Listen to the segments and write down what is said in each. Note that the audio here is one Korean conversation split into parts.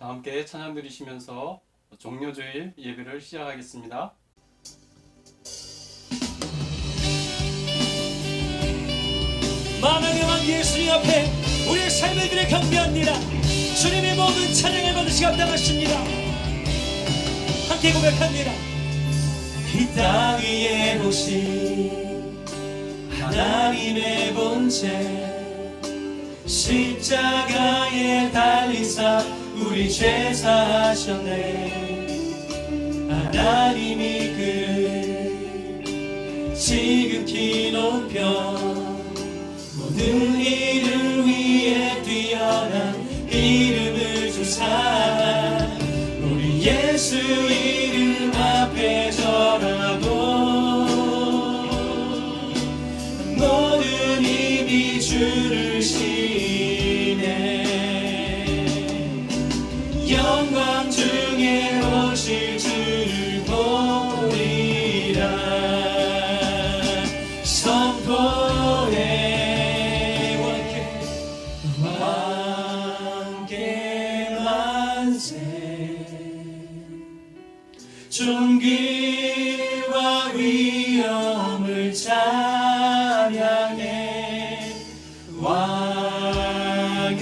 다 함께 찬양 드리시면서 종료주일 예배를 시작하겠습니다. 만왕의 왕 예수님 앞에 우리의 삶을 드려 경배합니다. 주님의 모든 찬양을 받으시기 합당하십니다. 함께 고백합니다. 이 땅 위에 오신 하나님의 본체, 십자가에 달리사 우리 죄 사하셨네. 하나님이 그 지극히 높여 모든 이름 위에 뛰어난 이름을 주사 우리 예수 이름 앞에 절하고 모든 입이 주를 시네. 영광 중에 오실 주를 보리라. 선포해 존귀와 위엄을 찬양해. 왕의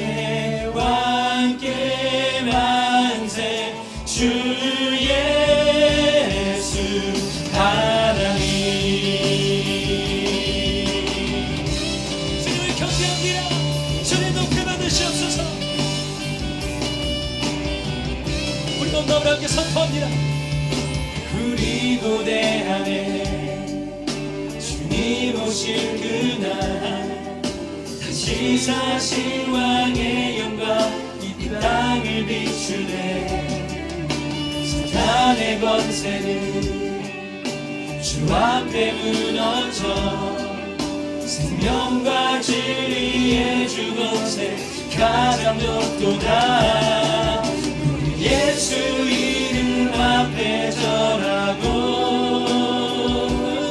왕께 만세. 주 예수 하나님. 주님을 경배합니다. 주님 높여 받으시옵소서. 우리 몸담을 함께 선포합니다. 우리 고대 안에 주님 오실 그날 다시 사신 왕의 영광 이 땅을 비추네. 사탄의 권세는 주 앞에 무너져 생명과 진리의 주 권세 가장 높도다. 우리 예수 이름 앞에 절하고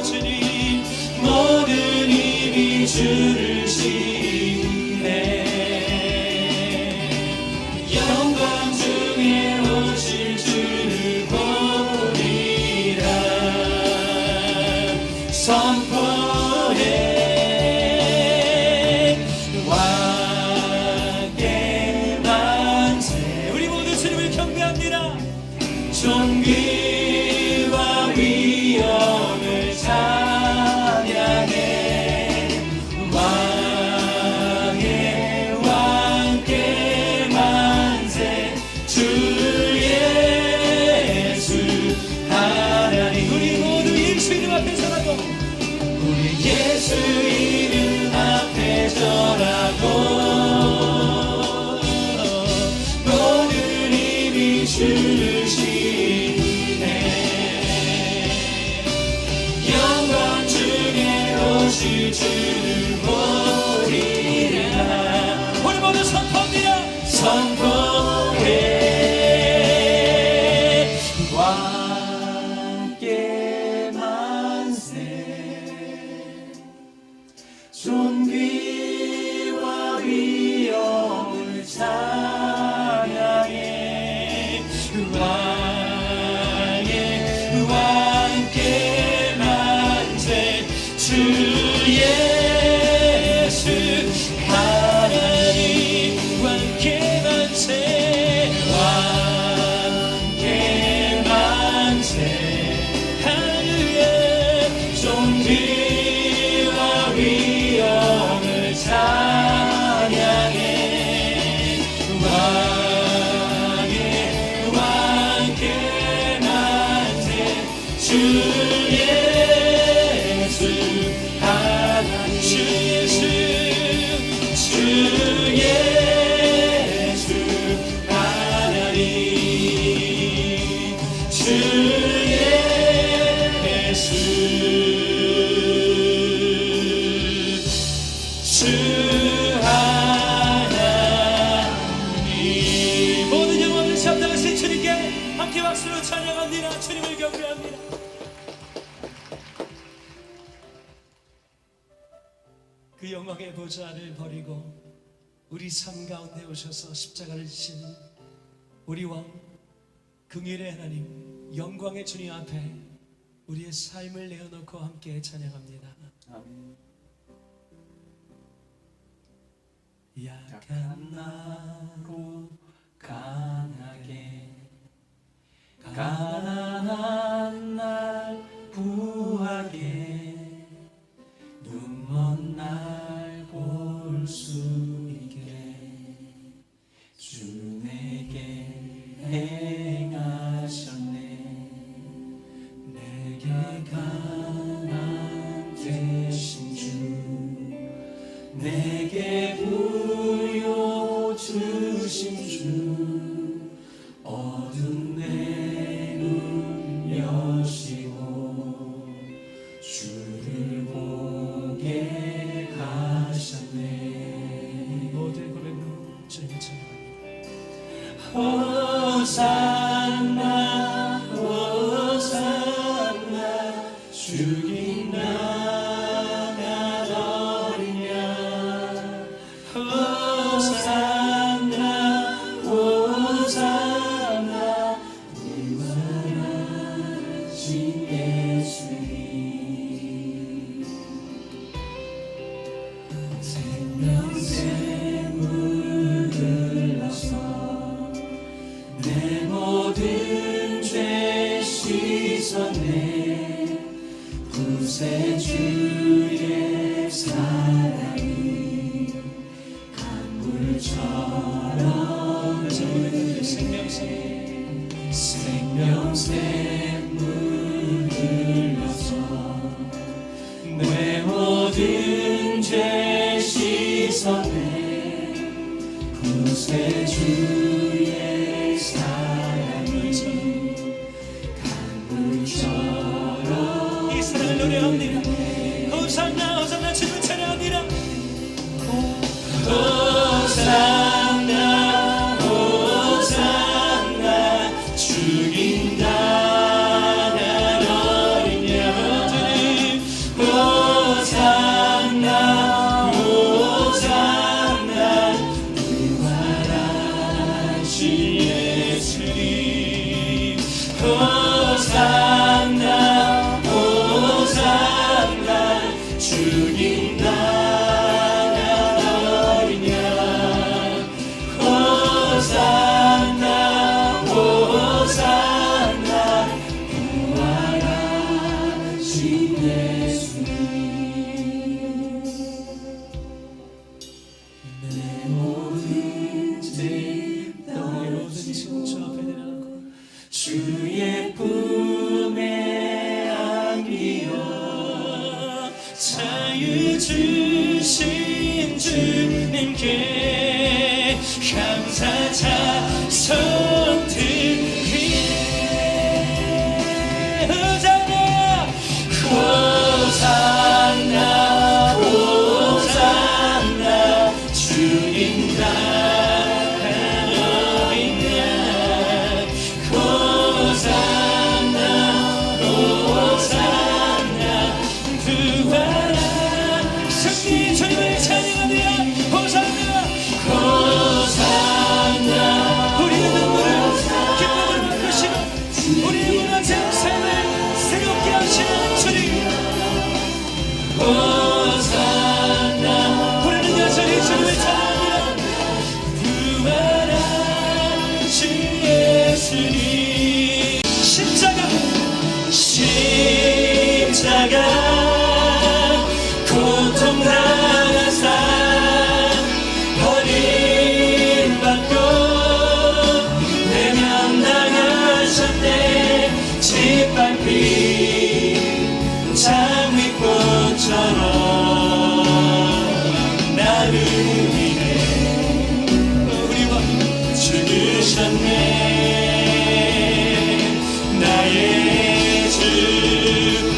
주님 모든 입이 주를 시네. 영광 중에 오실 주를 보리라. 선포해 왕께 만세. 우리 모두 주님을 경배합니다. 존귀와 위엄을 찬양해. 왕의 왕께 만세. 주 예수 하나님. 우리 모두 예수 이름 앞에 절하고 우리 예수 이름 앞에 절하고 모든 입이 주를 주를 보리라. 우리 모두 선포합니다. 선포해 왕께 만세. 존귀와 위엄을 찬양해. 왕의 왕께 만세. 주 예수 하나님 왕께 만세. 왕께 만세. 할렐루야. 존귀와 위엄을 찬양해. 왕의 왕께 만세. 주 예수 하나님. 주 예수 하나님. 주 예수 주 하나님. 모든 영광을 합당하신 주님께 함께 박수로 찬양합니다. 주님을 경배합니다. 그 영광의 보좌를 버리고 우리 삶 가운데 오셔서 십자가를 지신 우리 왕 긍휼의 하나님, 영광의 주님 앞에 우리의 삶을 내어놓고 함께 찬양합니다. 아멘. 약한 나로 강하게, 가난한 날 부하게, 눈먼 날 볼 수 있게 주 내게 행하셨네. 내게 가난 되신 주, 내게 부여 주신 주, 어두운 내 눈 여시고 주를 보게 하셨네. 모두의 고백으로 주님을 찬양합니다. 호산나 호산나, 죽인 나면 어린 양. 호산나 호산나, 부활하신 예수님. 생명샘을 흘러서 내 모든 죄 씻었네. 구세주의 사랑이 강물처럼 생명샘을 흘러서 내 모든 죄 씻었네. 구세주의 사랑이 강물처럼. 이 사랑을 노래합니다. 호산나 호산나 주님을 찬양합니다. 호산나 호산나, 죽인 나는 어린 양. 호산나 호산나, 부활하신 예수님. 호산나 호산나, 죽인 나는 어린 양. 호산나 호산나, 부활하신 예수님. 내 모든 죄 너의 모든 짐 주 앞에 내려놓고 주의 품에 안기어 자유 주신 주님께 감사 자손 드리네. 호산나 호산나 호산나, 주님 나는 어린 양. 호산나 호산나, 승리 주님을 찬양합니다. 호산나 호산나. 우리의 눈물을 기쁨으로 바꾸시고 우리의 무너진 삶을 새롭게 하시는 주님. 호산나 우리는 여전히 주님을 찬양합니다. 부활하신 예수님. 십자가 고통당한 삶 버림받고 외면당하셨네. 짓밟힌 장미꽃처럼 나를 위해 우리와 죽으셨네. 나의 주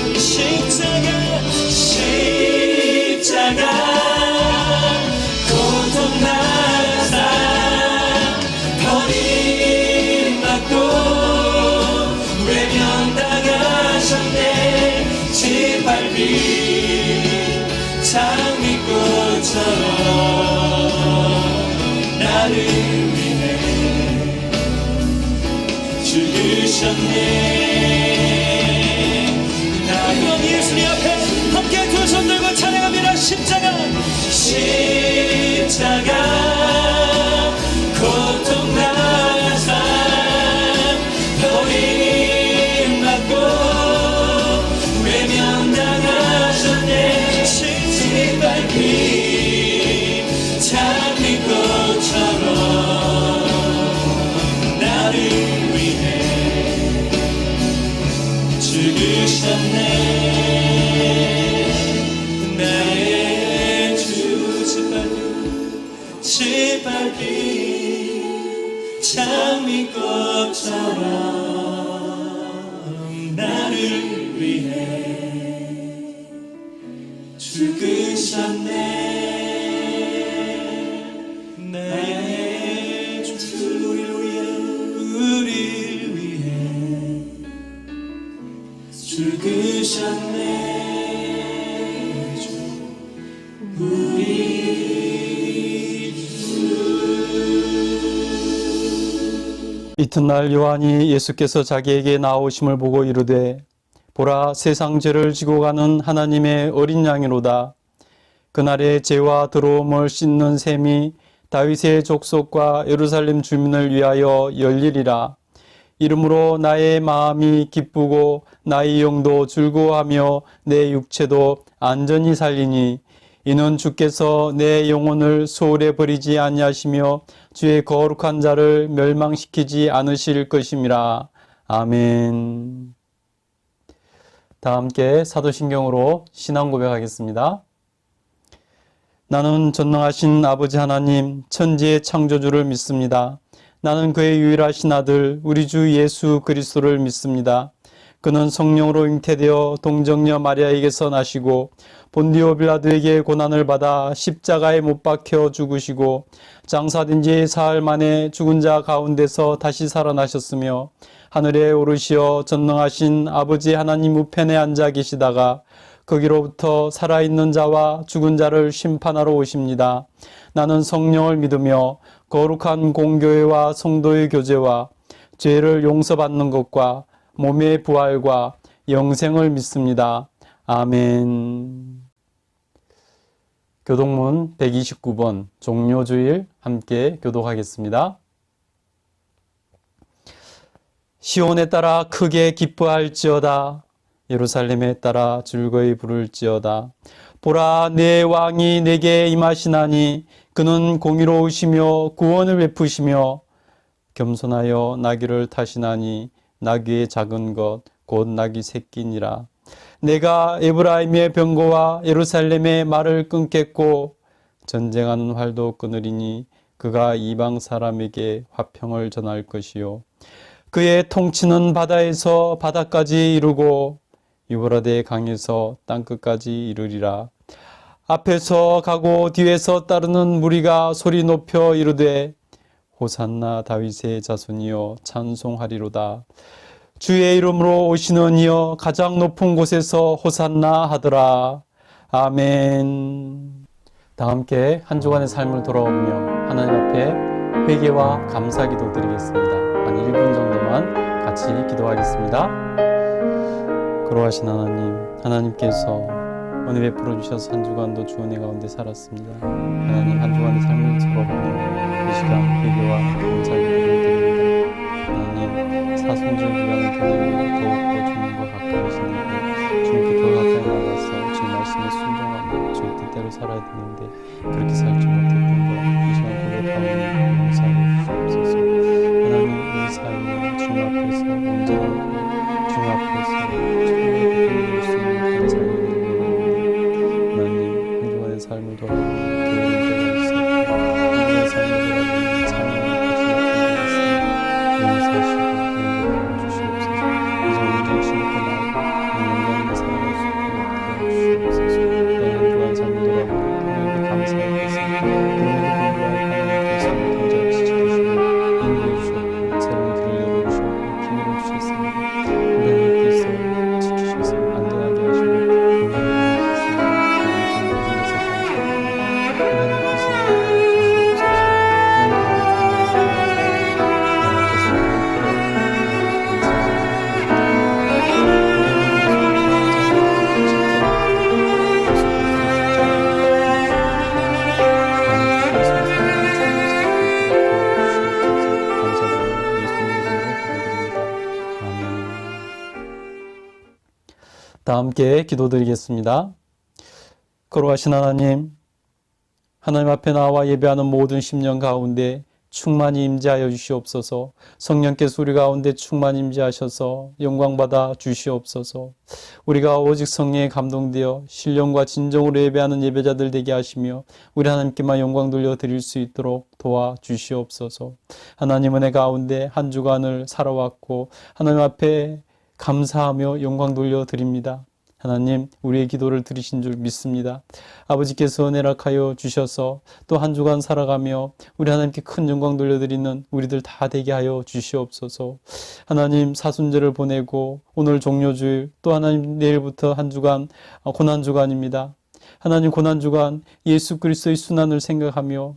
십자가 고통당한 삶 버림받고 외면당하셨네. 짓밟힌 장미꽃처럼 나를 위해 주셨네. 나의 왕 예수님 앞에 함께 두 손 들고 찬양합니다. 십자가 고통 당한 삶 버림받고 외면당하셨네. 짓밟힌 장미꽃처럼 나를 위해 죽으셨네. 나의 주 짓밟힌 장미꽃처럼 나를 위해 죽으셨네. 나의 주 우리를 위해 죽으셨네. 우리 이튿날 요한이 예수께서 자기에게 나오심을 보고 이르되 보라 세상 죄를 지고 가는 하나님의 어린 양이로다. 그날의 죄와 더러움을 씻는 셈이 다윗의 족속과 예루살렘 주민을 위하여 열리리라. 이러므로 나의 마음이 기쁘고 나의 영도 즐거워하며 내 육체도 안전히 살리니 이는 주께서 내 영혼을 소홀히 버리지 아니하시며 주의 거룩한 자를 멸망시키지 않으실 것임이라. 아멘. 다 함께 사도신경으로 신앙 고백하겠습니다. 나는 전능하신 아버지 하나님 천지의 창조주를 믿습니다. 나는 그의 유일하신 아들 우리 주 예수 그리스도를 믿습니다. 그는 성령으로 잉태되어 동정녀 마리아에게서 나시고 본디오 빌라도에게 고난을 받아 십자가에 못 박혀 죽으시고 장사된 지 사흘 만에 죽은 자 가운데서 다시 살아나셨으며 하늘에 오르시어 전능하신 아버지 하나님 우편에 앉아 계시다가 거기로부터 살아있는 자와 죽은 자를 심판하러 오십니다. 나는 성령을 믿으며 거룩한 공교회와 성도의 교제와 죄를 용서받는 것과 몸의 부활과 영생을 믿습니다. 아멘. 교독문 129번 종료주일 함께 교독하겠습니다. 시온에 따라 크게 기뻐할지어다. 예루살렘에 따라 즐거이 부를지어다. 보라 내 왕이 내게 임하시나니 그는 공의로우시며 구원을 베푸시며 겸손하여 나귀를 타시나니 나귀의 작은 것 곧 나귀 새끼니라. 내가 에브라임의 병거와 예루살렘의 말을 끊겠고 전쟁하는 활도 끊으리니 그가 이방 사람에게 화평을 전할 것이요 그의 통치는 바다에서 바다까지 이르고 유브라데 강에서 땅끝까지 이르리라. 앞에서 가고 뒤에서 따르는 무리가 소리 높여 이르되 호산나 다윗의 자손이여 찬송하리로다. 주의 이름으로 오시는 이여 가장 높은 곳에서 호산나 하더라. 아멘. 다 함께 한 주간의 삶을 돌아오며 하나님 앞에 회개와 감사 기도 드리겠습니다. 한 1분 정도만 같이 기도하겠습니다. 거룩하신 하나님, 하나님께서 은혜 베풀어 주셔서 한 주간도 주 은혜 가운데 살았습니다. 하나님 한 주간의 삶을 돌아보며 이 시간 회개와 감사 기도를 드립니다. 하나님 사순절 기간을 보내며 더욱더 주님과 가까워지는데 주님께 더 가까이 나가서 주 말씀에 순종하며 주의 뜻대로 살아야 되는데 그렇게 살지 못했던 것 이 시간 고백하오니 용서하여 주시옵소서. 하나님 이 삶을 주님 앞에서 온전하고 주님 앞에서 주님의 베풀어 수 있는 그런 삶을 하나님 한 주간의 삶을 돌아보며 게으른 때가 있었고 한 주간의 삶을 돌아보며 찬양하는 것이 다 함께 기도드리겠습니다. 거룩하신 하나님, 하나님 앞에 나와 예배하는 모든 심령 가운데 충만히 임재하여 주시옵소서. 성령께서 우리 가운데 충만히 임재하셔서 영광받아 주시옵소서. 우리가 오직 성령에 감동되어 신령과 진정으로 예배하는 예배자들 되게 하시며 우리 하나님께만 영광 돌려드릴 수 있도록 도와주시옵소서. 하나님 은혜 가운데 한 주간을 살아왔고 하나님 앞에 감사하며 영광 돌려드립니다. 하나님, 우리의 기도를 들으신 줄 믿습니다. 아버지께서 은혜락하여 주셔서 또 한 주간 살아가며 우리 하나님께 큰 영광 돌려드리는 우리들 다 되게 하여 주시옵소서. 하나님, 사순절을 보내고 오늘 종료주일, 또 하나님 내일부터 한 주간 고난주간입니다. 하나님, 고난주간 예수 그리스도의 순환을 생각하며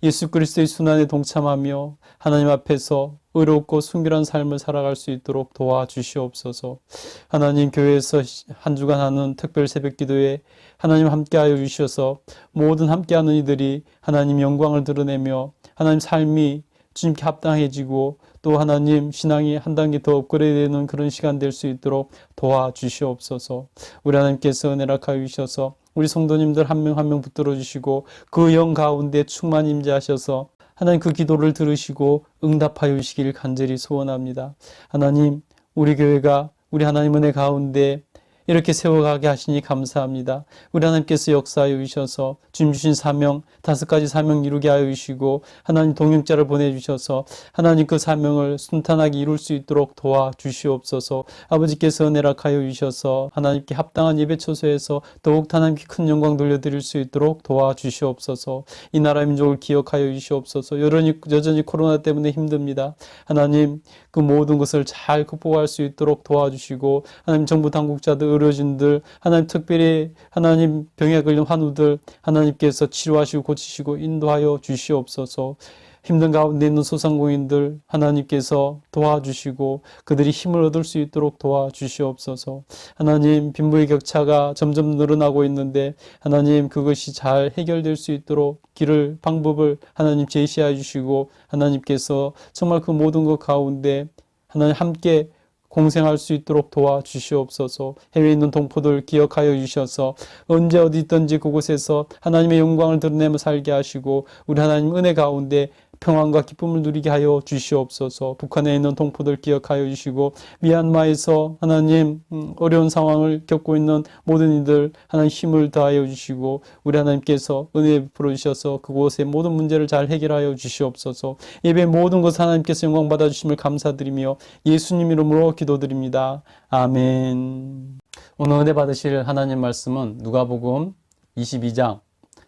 예수 그리스도의 순환에 동참하며 하나님 앞에서 의롭고 순결한 삶을 살아갈 수 있도록 도와주시옵소서. 하나님, 교회에서 한 주간 하는 특별 새벽 기도에 하나님 함께하여 주셔서 모든 함께하는 이들이 하나님 영광을 드러내며 하나님 삶이 주님께 합당해지고 또 하나님 신앙이 한 단계 더 업그레이드되는 그런 시간 될 수 있도록 도와주시옵소서. 우리 하나님께서 은혜락하여 주셔서 우리 성도님들 한 명 한 명 붙들어 주시고 그 영 가운데 충만히 임재하셔서 하나님 그 기도를 들으시고 응답하여 주시길 간절히 소원합니다. 하나님, 우리 교회가 우리 하나님 은혜 가운데 이렇게 세워가게 하시니 감사합니다. 우리 하나님께서 역사하여 주셔서 주님 주신 사명, 5가지 사명 이루게 하여 주시고 하나님 동역자를 보내주셔서 하나님 그 사명을 순탄하게 이룰 수 있도록 도와주시옵소서. 아버지께서 은혜락하여 주셔서 하나님께 합당한 예배 처소에서 더욱 하나님께 큰 영광 돌려드릴 수 있도록 도와주시옵소서. 이 나라 민족을 기억하여 주시옵소서. 여전히 코로나 때문에 힘듭니다. 하나님, 그 모든 것을 잘 극복할 수 있도록 도와주시고 하나님 정부 당국자들, 의료진들, 하나님 특별히 하나님 병에 걸린 환우들 하나님께서 치료하시고 고치시고 인도하여 주시옵소서. 힘든 가운데 있는 소상공인들 하나님께서 도와주시고 그들이 힘을 얻을 수 있도록 도와주시옵소서. 하나님, 빈부의 격차가 점점 늘어나고 있는데 하나님 그것이 잘 해결될 수 있도록 길을 방법을 하나님 제시해 주시고 하나님께서 정말 그 모든 것 가운데 하나님 함께 공생할 수 있도록 도와주시옵소서. 해외에 있는 동포들 기억하여 주셔서 언제 어디 있든지 그곳에서 하나님의 영광을 드러내며 살게 하시고 우리 하나님 은혜 가운데 평안과 기쁨을 누리게 하여 주시옵소서. 북한에 있는 동포들 기억하여 주시고 미얀마에서 하나님 어려운 상황을 겪고 있는 모든 이들 하나님 힘을 더하여 주시고 우리 하나님께서 은혜 베풀어 주셔서 그곳의 모든 문제를 잘 해결하여 주시옵소서. 예배 모든 것 하나님께서 영광 받아 주심을 감사드리며 예수님 이름으로 기도드립니다. 아멘. 오늘 은혜 받으실 하나님 말씀은 누가복음 22장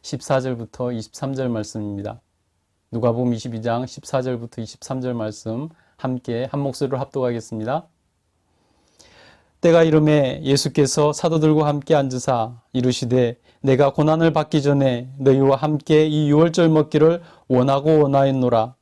14절부터 23절 말씀입니다. 누가복음 22장 14절부터 23절 말씀 함께 한 목소리로 합독하겠습니다. 때가 이르매 예수께서 사도들과 함께 앉으사 이르시되 내가 고난을 받기 전에 너희와 함께 이 유월절 먹기를 원하였노라.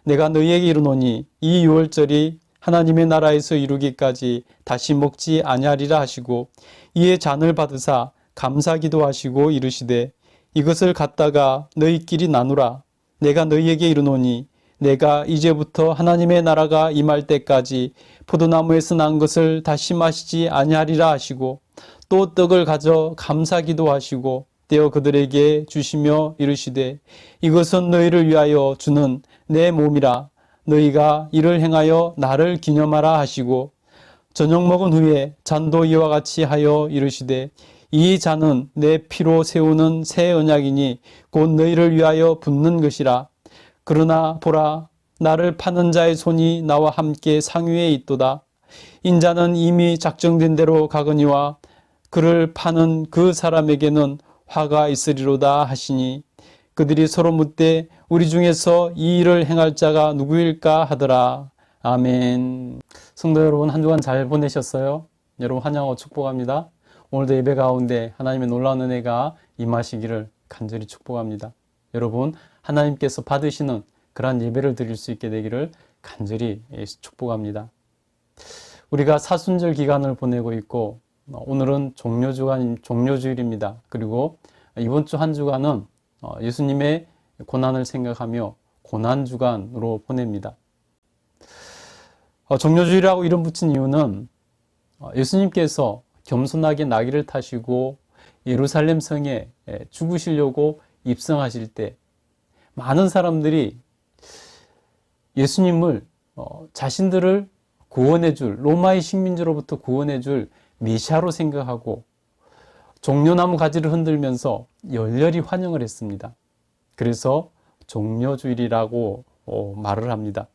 내가 너희에게 이르노니 이 유월절이 하나님의 나라에서 이루기까지 다시 먹지 아니하리라 하시고 이에 잔을 받으사 감사기도 하시고 이르시되 이것을 갖다가 너희끼리 나누라. 내가 너희에게 이르노니 내가 이제부터 하나님의 나라가 임할 때까지 포도나무에서 난 것을 다시 마시지 아니하리라 하시고 또 떡을 가져 감사기도 하시고 떼어 그들에게 주시며 이르시되 이것은 너희를 위하여 주는 내 몸이라. 너희가 이를 행하여 나를 기념하라 하시고 저녁 먹은 후에 잔도 이와 같이 하여 이르시되 이 잔은 내 피로 세우는 새 언약이니 곧 너희를 위하여 붓는 것이라. 그러나 보라, 나를 파는 자의 손이 나와 함께 상위에 있도다. 인자는 이미 작정된 대로 가거니와 그를 파는 그 사람에게는 화가 있으리로다 하시니 그들이 서로 묻되 우리 중에서 이 일을 행할 자가 누구일까 하더라. 아멘. 성도 여러분, 한 주간 잘 보내셨어요? 여러분 환영하고 축복합니다. 오늘도 예배 가운데 하나님의 놀라운 은혜가 임하시기를 간절히 축복합니다. 여러분, 하나님께서 받으시는 그러한 예배를 드릴 수 있게 되기를 간절히 축복합니다. 우리가 사순절 기간을 보내고 있고 오늘은 종료주일입니다. 그리고 이번 주 한 주간은 예수님의 고난을 생각하며 고난주간으로 보냅니다. 종료주일이라고 이름 붙인 이유는 예수님께서 겸손하게 나귀를 타시고 예루살렘 성에 죽으시려고 입성하실 때 많은 사람들이 예수님을 자신들을 구원해 줄, 로마의 식민지로부터 구원해 줄 메시아로 생각하고 종려나무 가지를 흔들면서 열렬히 환영을 했습니다. 그래서 종려주일이라고 말을 합니다.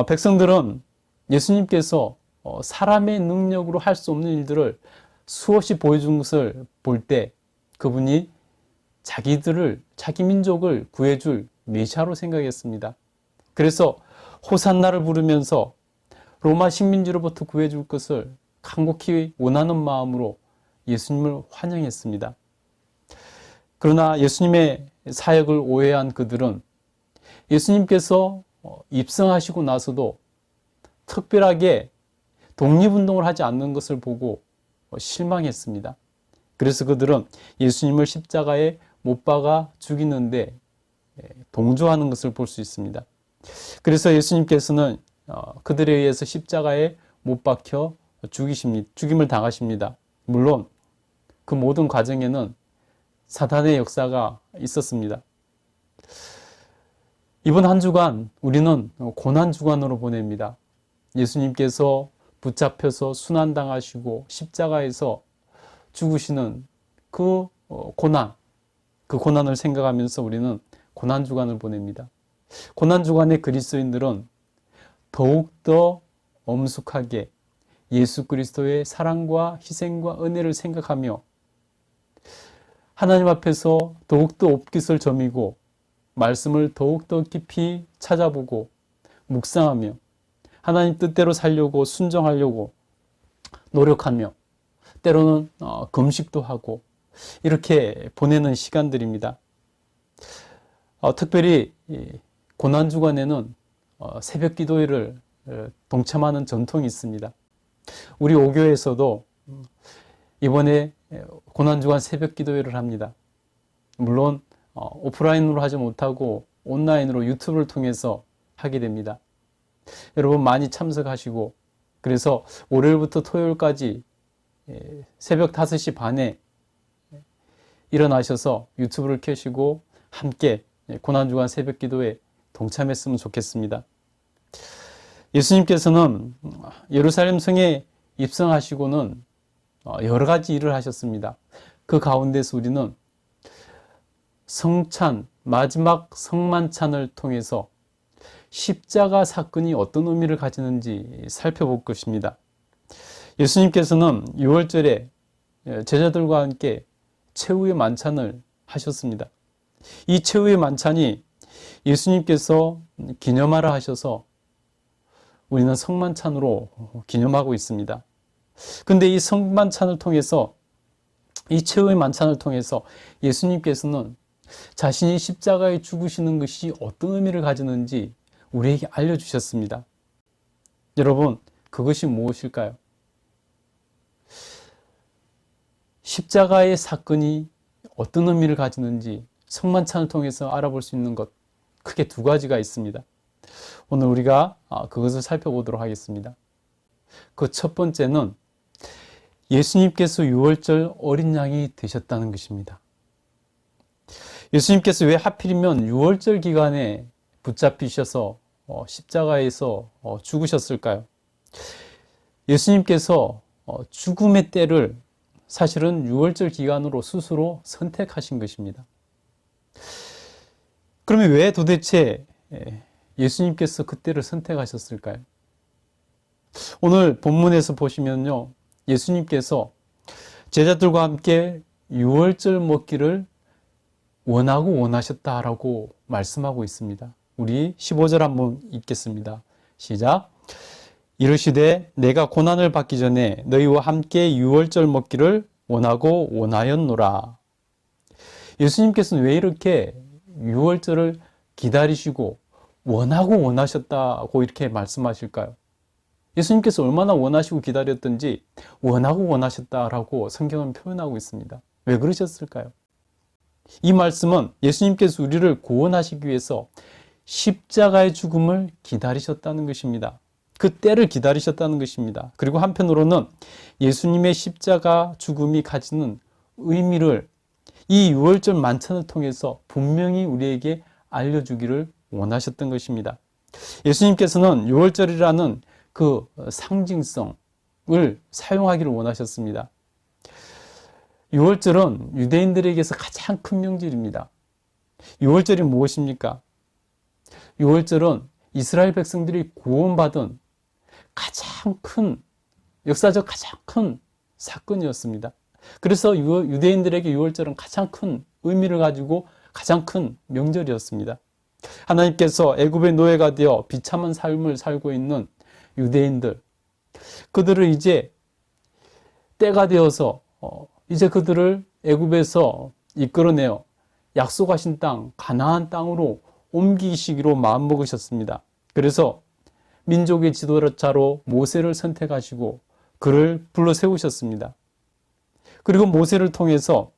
백성들은 예수님께서 사람의 능력으로 할 수 없는 일들을 수없이 보여준 것을 볼 때 그분이 자기 민족을 구해줄 메시아로 생각했습니다. 그래서 호산나를 부르면서 로마 식민지로부터 구해줄 것을 간곡히 원하는 마음으로 예수님을 환영했습니다. 그러나 예수님의 사역을 오해한 그들은 예수님께서 입성하시고 나서도 특별하게 독립운동을 하지 않는 것을 보고 실망했습니다. 그래서 그들은 예수님을 십자가에 못 박아 죽이는데 동조하는 것을 볼 수 있습니다. 그래서 예수님께서는 그들에 의해서 십자가에 못 박혀 죽임을 당하십니다. 물론 그 모든 과정에는 사탄의 역사가 있었습니다. 이번 한 주간 우리는 고난 주간으로 보냅니다. 예수님께서 붙잡혀서 순환당하시고 십자가에서 죽으시는 그 고난을 생각하면서 우리는 고난 주간을 보냅니다. 고난 주간의 그리스도인들은 더욱더 엄숙하게 예수 그리스도의 사랑과 희생과 은혜를 생각하며 하나님 앞에서 더욱더 옷깃을 저미고 말씀을 더욱더 깊이 찾아보고 묵상하며 하나님 뜻대로 살려고 순종하려고 노력하며 때로는 금식도 하고 이렇게 보내는 시간들입니다. 특별히 고난주간에는 새벽 기도회를 동참하는 전통이 있습니다. 우리 오교에서도 이번에 고난주간 새벽 기도회를 합니다. 물론 오프라인으로 하지 못하고 온라인으로 유튜브를 통해서 하게 됩니다. 여러분 많이 참석하시고 그래서 월요일부터 토요일까지 새벽 5시 반에 일어나셔서 유튜브를 켜시고 함께 고난주간 새벽 기도에 동참했으면 좋겠습니다. 예수님께서는 예루살렘 성에 입성하시고는 여러 가지 일을 하셨습니다. 그 가운데서 우리는 마지막 성만찬을 통해서 십자가 사건이 어떤 의미를 가지는지 살펴볼 것입니다. 예수님께서는 6월절에 제자들과 함께 최후의 만찬을 하셨습니다. 이 최후의 만찬이 예수님께서 기념하라 하셔서 우리는 성만찬으로 기념하고 있습니다. 근데 이 성만찬을 통해서 이 최후의 만찬을 통해서 예수님께서는 자신이 십자가에 죽으시는 것이 어떤 의미를 가지는지 우리에게 알려주셨습니다. 여러분, 그것이 무엇일까요? 십자가의 사건이 어떤 의미를 가지는지 성만찬을 통해서 알아볼 수 있는 것, 크게 두 가지가 있습니다. 오늘 우리가 그것을 살펴보도록 하겠습니다. 그 첫 번째는 예수님께서 유월절 어린 양이 되셨다는 것입니다. 예수님께서 왜 하필이면 유월절 기간에 붙잡히셔서 십자가에서 죽으셨을까요? 예수님께서 죽음의 때를 사실은 유월절 기간으로 스스로 선택하신 것입니다. 그러면 왜 도대체 예수님께서 그때를 선택하셨을까요? 오늘 본문에서 보시면요, 예수님께서 제자들과 함께 유월절 먹기를 원하셨다라고 말씀하고 있습니다. 우리 15절 한번 읽겠습니다. 시작. 이르시되 내가 고난을 받기 전에 너희와 함께 유월절 먹기를 원하였노라. 예수님께서는 왜 이렇게 유월절을 기다리시고 원하셨다고 이렇게 말씀하실까요? 예수님께서 얼마나 원하시고 기다렸던지 원하셨다라고 성경은 표현하고 있습니다. 왜 그러셨을까요? 이 말씀은 예수님께서 우리를 구원하시기 위해서 십자가의 죽음을 기다리셨다는 것입니다. 그 때를 기다리셨다는 것입니다. 그리고 한편으로는 예수님의 십자가 죽음이 가지는 의미를 이 유월절 만찬을 통해서 분명히 우리에게 알려주기를 원하셨던 것입니다. 예수님께서는 유월절이라는 그 상징성을 사용하기를 원하셨습니다. 유월절은 유대인들에게서 가장 큰 명절입니다. 유월절이 무엇입니까? 유월절은 이스라엘 백성들이 구원받은 가장 큰, 역사적 가장 큰 사건이었습니다. 그래서 유대인들에게 유월절은 가장 큰 의미를 가지고 가장 큰 명절이었습니다. 하나님께서 애굽의 노예가 되어 비참한 삶을 살고 있는 유대인들, 그들을 이제 때가 되어서 이제 그들을 애굽에서 이끌어내어 약속하신 땅, 가나안 땅으로 옮기시기로 마음먹으셨습니다. 그래서 민족의 지도자로 모세를 선택하시고 그를 불러 세우셨습니다. 그리고 모세를 통해서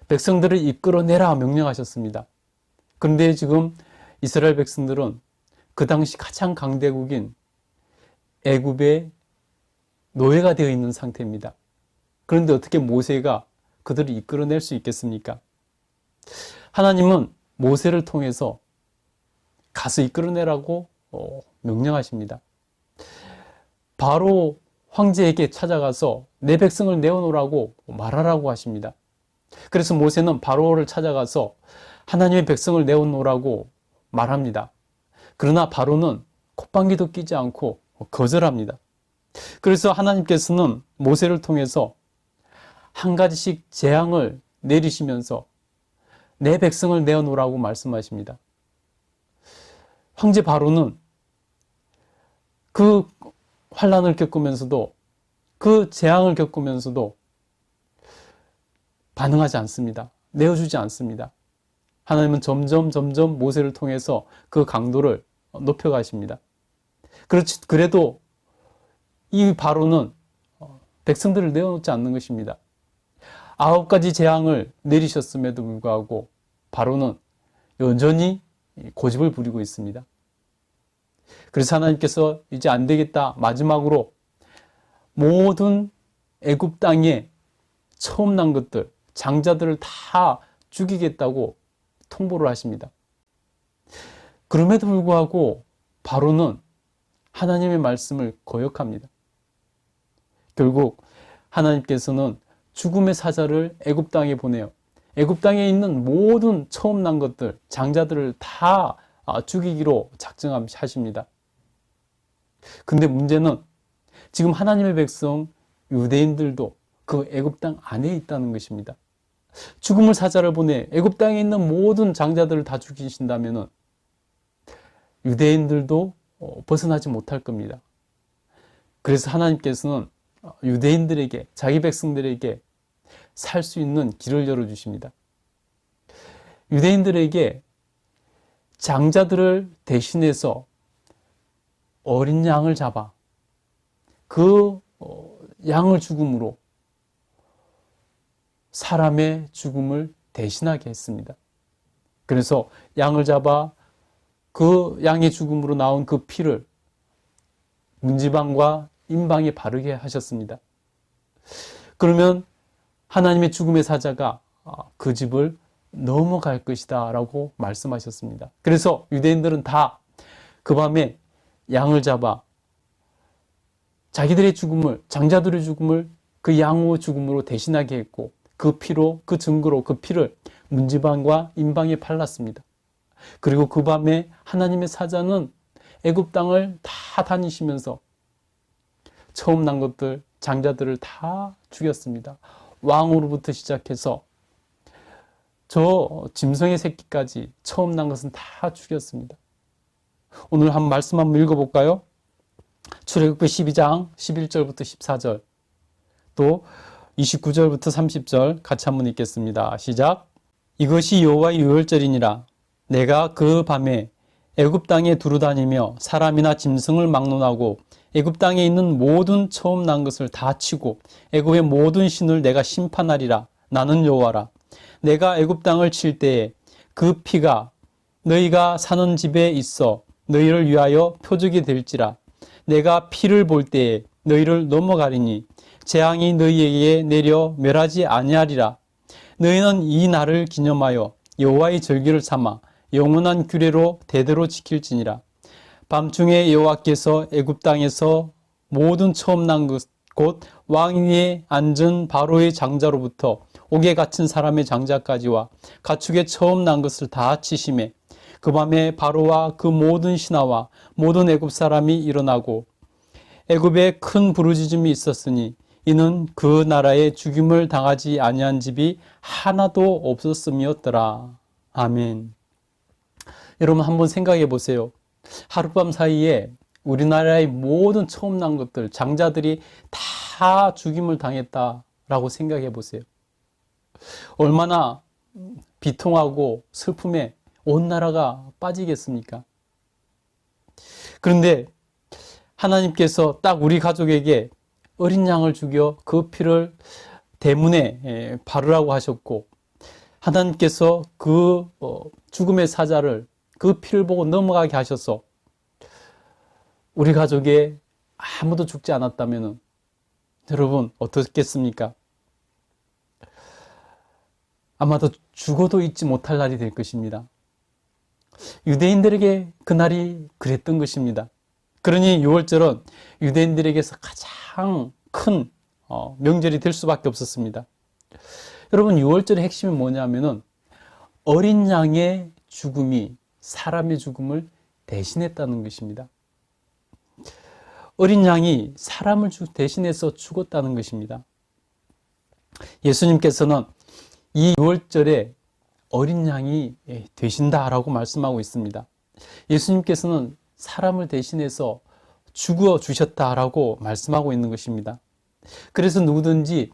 백성들을 이끌어내라 명령하셨습니다. 그런데 지금 이스라엘 백성들은 그 당시 가장 강대국인 애굽의 노예가 되어 있는 상태입니다. 그런데 어떻게 모세가 그들을 이끌어낼 수 있겠습니까? 하나님은 모세를 통해서 가서 이끌어내라고 명령하십니다. 바로 황제에게 찾아가서 내 백성을 내어놓으라고 말하라고 하십니다. 그래서 모세는 바로를 찾아가서 하나님의 백성을 내어놓으라고 말합니다. 그러나 바로는 콧방귀도 끼지 않고 거절합니다. 그래서 하나님께서는 모세를 통해서 한 가지씩 재앙을 내리시면서 내 백성을 내어놓으라고 말씀하십니다. 황제 바로는 그 환난을 겪으면서도 그 재앙을 겪으면서도 반응하지 않습니다. 내어주지 않습니다. 하나님은 점점 모세를 통해서 그 강도를 높여가십니다. 그래도 이 바로는 백성들을 내어놓지 않는 것입니다. 9가지 재앙을 내리셨음에도 불구하고 바로는 여전히 고집을 부리고 있습니다. 그래서 하나님께서 이제 안 되겠다, 마지막으로 모든 애굽 땅에 처음 난 것들, 장자들을 다 죽이겠다고 통보를 하십니다. 그럼에도 불구하고 바로는 하나님의 말씀을 거역합니다. 결국 하나님께서는 죽음의 사자를 애굽 땅에 보내요. 애굽 땅에 있는 모든 처음 난 것들, 장자들을 다 죽이기로 작정하십니다. 근데 문제는 지금 하나님의 백성 유대인들도 그 애굽 땅 안에 있다는 것입니다. 죽음을 사자를 보내 애굽 땅에 있는 모든 장자들을 다 죽이신다면 유대인들도 벗어나지 못할 겁니다. 그래서 하나님께서는 유대인들에게, 자기 백성들에게 살 수 있는 길을 열어주십니다. 유대인들에게 장자들을 대신해서 어린 양을 잡아 그 양을 죽음으로 사람의 죽음을 대신하게 했습니다. 그래서 양을 잡아 그 양의 죽음으로 나온 그 피를 문지방과 임방에 바르게 하셨습니다. 그러면 하나님의 죽음의 사자가 그 집을 넘어갈 것이다 라고 말씀하셨습니다. 그래서 유대인들은 다 그 밤에 양을 잡아 자기들의 죽음을, 장자들의 죽음을 그 양의 죽음으로 대신하게 했고 그 피로, 그 증거로 그 피를 문지방과 임방에 발랐습니다. 그리고 그 밤에 하나님의 사자는 애굽 땅을 다 다니시면서 처음 난 것들, 장자들을 다 죽였습니다. 왕으로부터 시작해서 저 짐승의 새끼까지 처음 난 것은 다 죽였습니다. 오늘 한 말씀 한번 읽어볼까요? 출애굽기 12장 11절부터 14절, 또 29절부터 30절 같이 한번 읽겠습니다. 시작. 이것이 여호와의 유월절이니라. 내가 그 밤에 애굽 땅에 두루다니며 사람이나 짐승을 막론하고 애굽 땅에 있는 모든 처음 난 것을 다 치고 애굽의 모든 신을 내가 심판하리라. 나는 여호와라. 내가 애굽 땅을 칠 때에 그 피가 너희가 사는 집에 있어 너희를 위하여 표적이 될지라. 내가 피를 볼 때에 너희를 넘어가리니 재앙이 너희에게 내려 멸하지 아니하리라. 너희는 이 날을 기념하여 여호와의 절기를 삼아 영원한 규례로 대대로 지킬지니라. 밤중에 여호와께서 애굽 땅에서 모든 처음 난 것 곧 왕위에 앉은 바로의 장자로부터 옥에 갇힌 사람의 장자까지와 가축의 처음 난 것을 다 치심해 그 밤에 바로와 그 모든 신하와 모든 애굽 사람이 일어나고 애굽에 큰 부르짖음이 있었으니 이는 그 나라에 죽임을 당하지 아니한 집이 하나도 없었음이었더라. 아멘. 여러분 한번 생각해 보세요. 하룻밤 사이에 우리나라의 모든 처음 난 것들, 장자들이 다 죽임을 당했다라고 생각해 보세요. 얼마나 비통하고 슬픔에 온 나라가 빠지겠습니까? 그런데 하나님께서 딱 우리 가족에게 어린 양을 죽여 그 피를 대문에 바르라고 하셨고, 하나님께서 그 죽음의 사자를 그 피를 보고 넘어가게 하셔서 우리 가족에 아무도 죽지 않았다면 여러분 어떻겠습니까? 아마도 죽어도 잊지 못할 날이 될 것입니다. 유대인들에게 그날이 그랬던 것입니다. 그러니 6월절은 유대인들에게서 가장 큰 명절이 될 수밖에 없었습니다. 여러분 6월절의 핵심이 뭐냐면은 어린 양의 죽음이 사람의 죽음을 대신했다는 것입니다. 어린 양이 사람을 대신해서 죽었다는 것입니다. 예수님께서는 이 6월절에 어린 양이 되신다라고 말씀하고 있습니다. 예수님께서는 사람을 대신해서 죽어 주셨다라고 말씀하고 있는 것입니다. 그래서 누구든지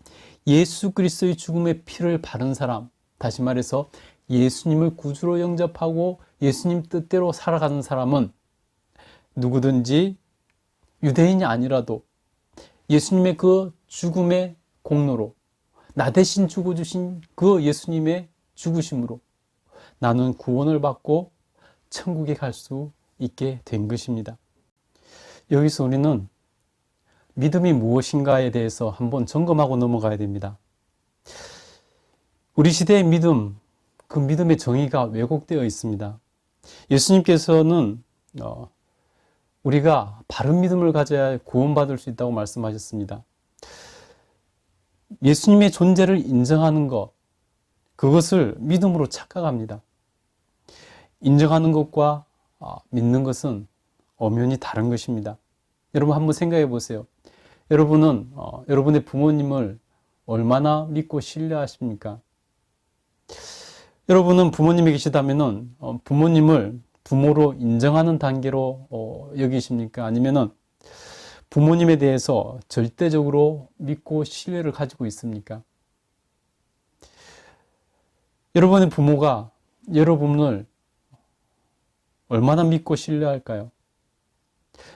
예수 그리스도의 죽음의 피를 바른 사람, 다시 말해서 예수님을 구주로 영접하고 예수님 뜻대로 살아가는 사람은 누구든지 유대인이 아니라도 예수님의 그 죽음의 공로로 나 대신 죽어주신 그 예수님의 죽으심으로 나는 구원을 받고 천국에 갈 수 있게 된 것입니다. 여기서 우리는 믿음이 무엇인가에 대해서 한번 점검하고 넘어가야 됩니다. 우리 시대의 믿음, 그 믿음의 정의가 왜곡되어 있습니다. 예수님께서는 우리가 바른 믿음을 가져야 구원받을 수 있다고 말씀하셨습니다. 예수님의 존재를 인정하는 것, 그것을 믿음으로 착각합니다. 인정하는 것과 믿는 것은 엄연히 다른 것입니다. 여러분 한번 생각해 보세요. 여러분은 여러분의 부모님을 얼마나 믿고 신뢰하십니까? 여러분은 부모님이 계시다면 부모님을 부모로 인정하는 단계로 여기십니까? 아니면은 부모님에 대해서 절대적으로 믿고 신뢰를 가지고 있습니까? 여러분의 부모가 여러분을 얼마나 믿고 신뢰할까요?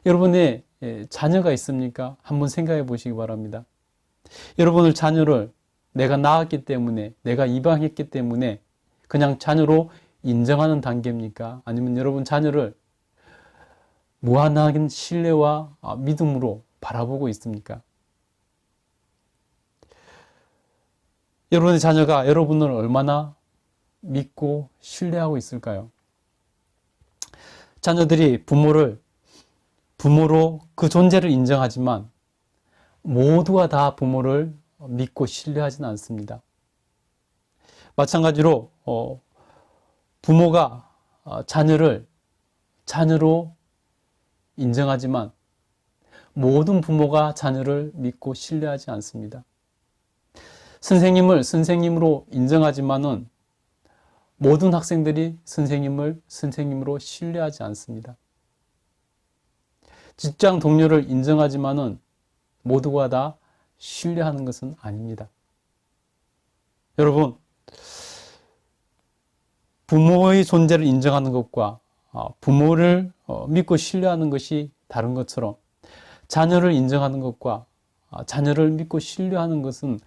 여러분의 자녀가 있습니까? 한번 생각해 보시기 바랍니다. 여러분의 자녀를 내가 낳았기 때문에, 내가 입양했기 때문에 그냥 자녀로 인정하는 단계입니까? 아니면 여러분 자녀를 무한한 신뢰와 믿음으로 바라보고 있습니까? 여러분의 자녀가 여러분을 얼마나 믿고 신뢰하고 있을까요? 자녀들이 부모로 그 존재를 인정하지만 모두가 다 부모를 믿고 신뢰하지는 않습니다. 마찬가지로 부모가 자녀를 자녀로 인정하지만 모든 부모가 자녀를 믿고 신뢰하지 않습니다. 선생님을 선생님으로 인정하지만은 모든 학생들이 선생님을 선생님으로 신뢰하지 않습니다. 직장 동료를 인정하지만은 모두가 다 신뢰하는 것은 아닙니다. 여러분, 부모의 존재를 인정하는 것과 부모를 믿고 신뢰하는 것이 다른 것처럼 자녀를 인정하는 것과 자녀를 믿고 신뢰하는 것은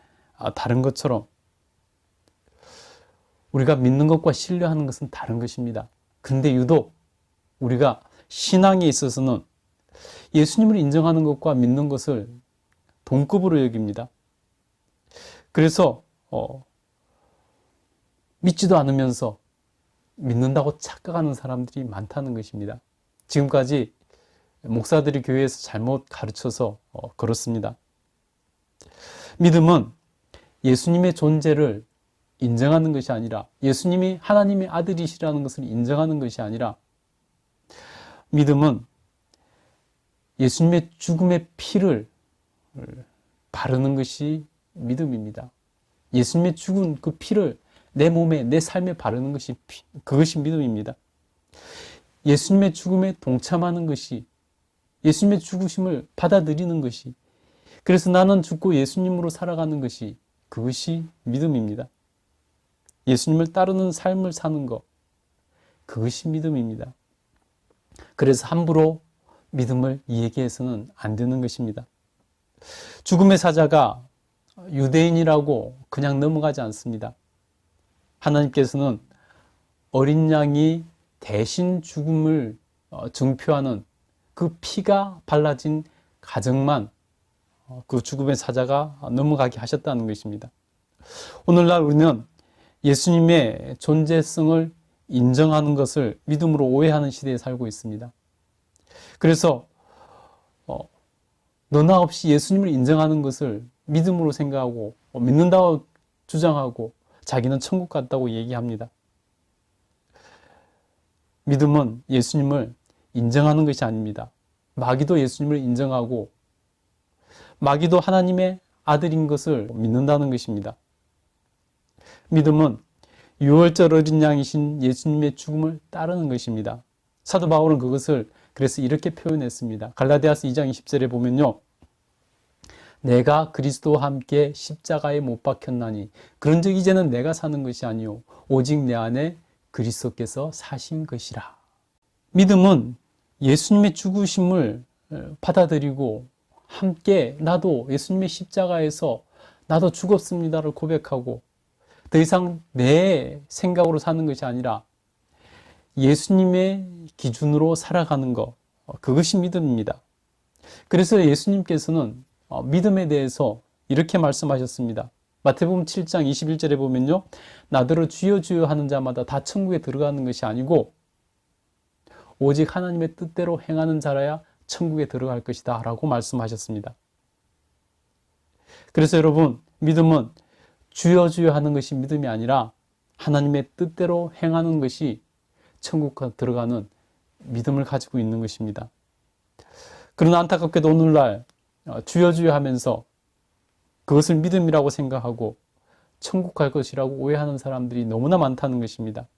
다른 것처럼 우리가 믿는 것과 신뢰하는 것은 다른 것입니다. 그런데 유독 우리가 신앙에 있어서는 예수님을 인정하는 것과 믿는 것을 동급으로 여깁니다. 그래서 믿지도 않으면서 믿는다고 착각하는 사람들이 많다는 것입니다. 지금까지 목사들이 교회에서 잘못 가르쳐서 그렇습니다. 믿음은 예수님의 존재를 인정하는 것이 아니라, 예수님이 하나님의 아들이시라는 것을 인정하는 것이 아니라, 믿음은 예수님의 죽음의 피를 바르는 것이 믿음입니다. 예수님의 죽은 그 피를 내 몸에, 내 삶에 바르는 것이 그것이 믿음입니다. 예수님의 죽음에 동참하는 것이, 예수님의 죽으심을 받아들이는 것이, 그래서 나는 죽고 예수님으로 살아가는 것이, 그것이 믿음입니다. 예수님을 따르는 삶을 사는 것, 그것이 믿음입니다. 그래서 함부로 믿음을 얘기해서는 안 되는 것입니다. 죽음의 사자가 유대인이라고 그냥 넘어가지 않습니다. 하나님께서는 어린 양이 대신 죽음을 증표하는 그 피가 발라진 가정만 그 죽음의 사자가 넘어가게 하셨다는 것입니다. 오늘날 우리는 예수님의 존재성을 인정하는 것을 믿음으로 오해하는 시대에 살고 있습니다. 그래서 너나 없이 예수님을 인정하는 것을 믿음으로 생각하고 믿는다고 주장하고 자기는 천국 갔다고 얘기합니다. 믿음은 예수님을 인정하는 것이 아닙니다. 마귀도 예수님을 인정하고 마귀도 하나님의 아들인 것을 믿는다는 것입니다. 믿음은 유월절 어린 양이신 예수님의 죽음을 따르는 것입니다. 사도 바울은 그것을 그래서 이렇게 표현했습니다. 갈라디아서 2장 20절에 보면요, 내가 그리스도와 함께 십자가에 못 박혔나니 그런즉 이제는 내가 사는 것이 아니요 오직 내 안에 그리스도께서 사신 것이라. 믿음은 예수님의 죽으심을 받아들이고 함께 나도 예수님의 십자가에서 나도 죽었습니다를 고백하고 더 이상 내 생각으로 사는 것이 아니라 예수님의 기준으로 살아가는 것, 그것이 믿음입니다. 그래서 예수님께서는 믿음에 대해서 이렇게 말씀하셨습니다. 마태복음 7장 21절에 보면요, 나더러 주여 주여 하는 자마다 다 천국에 들어가는 것이 아니고 오직 하나님의 뜻대로 행하는 자라야 천국에 들어갈 것이다 라고 말씀하셨습니다. 그래서 여러분, 믿음은 주여 주여 하는 것이 믿음이 아니라 하나님의 뜻대로 행하는 것이 천국 들어가는 믿음을 가지고 있는 것입니다. 그러나 안타깝게도 오늘날 주여 주여 하면서 그것을 믿음이라고 생각하고 천국 갈 것이라고 오해하는 사람들이 너무나 많다는 것입니다.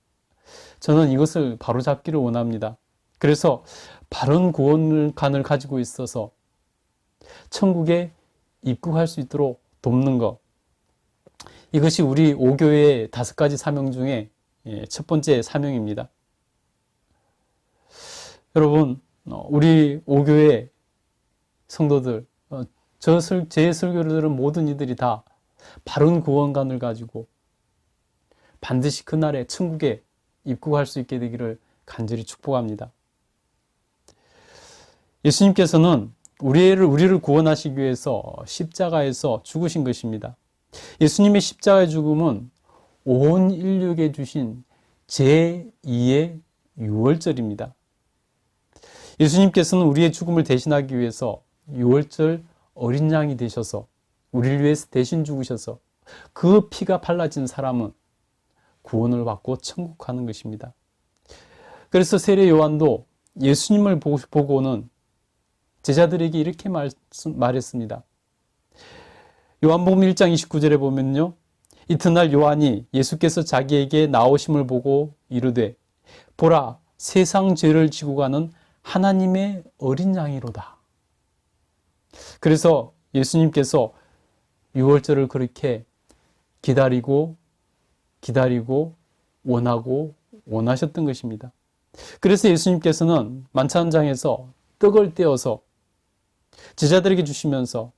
저는 이것을 바로잡기를 원합니다. 그래서 바른 구원관을 가지고 있어서 천국에 입국할 수 있도록 돕는 것, 이것이 우리 오교회의 5가지 사명 중에 첫 번째 사명입니다. 여러분, 우리 오교회 성도들, 제 설교를 들은 모든 이들이 다 바른 구원관을 가지고 반드시 그날에 천국에 입국할 수 있게 되기를 간절히 축복합니다. 예수님께서는 우리를 구원하시기 위해서 십자가에서 죽으신 것입니다. 예수님의 십자가의 죽음은 온 인류에게 주신 제2의 유월절입니다. 예수님께서는 우리의 죽음을 대신하기 위해서 유월절 어린 양이 되셔서 우리를 위해서 대신 죽으셔서 그 피가 발라진 사람은 구원을 받고 천국 가는 것입니다. 그래서 세례 요한도 예수님을 보고는 제자들에게 이렇게 말했습니다. 요한복음 1장 29절에 보면요, 이튿날 요한이 예수께서 자기에게 나오심을 보고 이르되 보라, 세상 죄를 지고 가는 하나님의 어린 양이로다. 그래서 예수님께서 유월절을 그렇게 기다리고 원하셨던 것입니다. 그래서 예수님께서는 만찬장에서 떡을 떼어서 제자들에게 주시면서